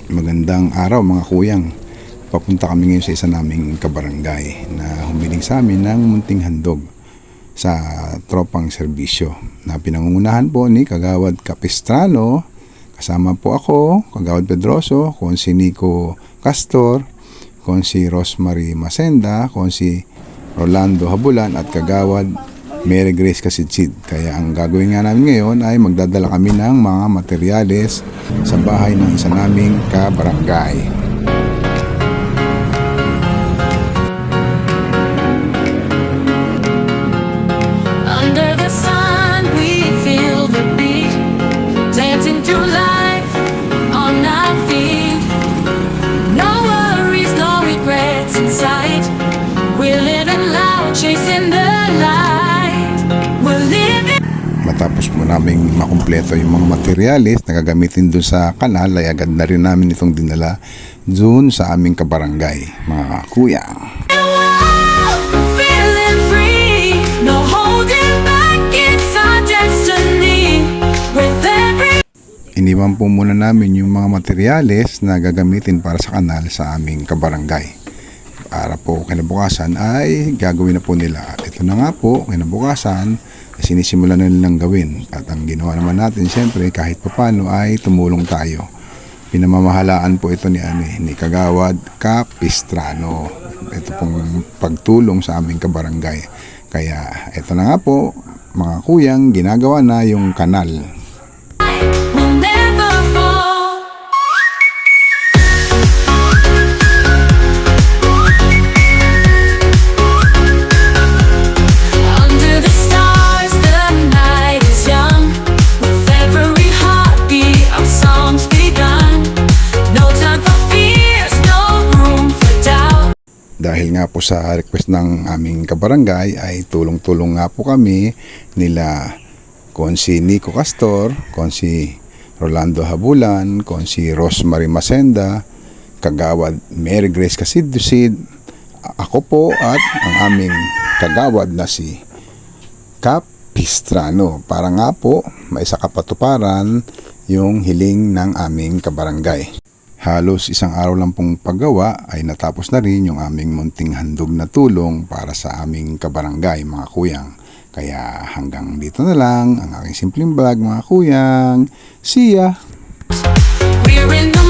Magandang araw mga kuyang. Papunta kami ngayon sa isa naming kabarangay na humiling sa amin ng munting handog sa tropang serbisyo na pinangungunahan po ni Kagawad Capistrano. Kasama po ako, Kagawad Pedroso, Konsi Nico Castor, Konsi Rosemary Masenda, Konsi Rolando Habulan at Kagawad Mary Grace Kasidsid. Kaya ang gagawin nga namin ngayon ay magdadala kami ng mga materyales sa bahay ng isa naming kabarangay. Under the sun we feel the beat, dancing through life on our feet. No worries, no regrets in sight. We're living loud, chasing the light. We're living. Matapos po namin makumpleto yung mga materyales na gagamitin dun sa kanal, ay agad na rin namin itong dinala dun sa aming kabarangay, mga kuya. Feeling free, no holding back, it's our destiny. With every Iniwan po muna namin yung mga materyales na gagamitin para sa kanal sa aming kabarangay. Para po kinabukasan ay gagawin na po nila. At ito na nga po, kinabukasan, sinisimulan na nilang gawin. At ang ginawa naman natin, siyempre, kahit papano ay tumulong tayo. Pinamamahalaan po ito ni Kagawad Capistrano. Ito pong pagtulong sa aming kabarangay. Kaya ito na nga po, mga kuyang, ginagawa na yung kanal. will never fall. Under the stars, the night is young. With every heartbeat, our songs begun. No time for fears, no room for doubt. Dahil nga po sa request ng aming kabarangay ay tulong-tulong nga po kami nila Konsi Nico Castor, Konsi Rolando Habulan, Konsi Rosemary Masenda, Kagawad Mary Grace Kasidsid, ako po at ang aming kagawad na si Capistrano para nga po may sa kapatuparan yung hiling ng aming kabarangay. Halos isang araw lang pong paggawa ay natapos na rin yung aming munting handog na tulong para sa aming kabarangay, mga kuyang. Kaya hanggang dito na lang ang aking simpleng vlog, mga kuyang. See ya! We're in the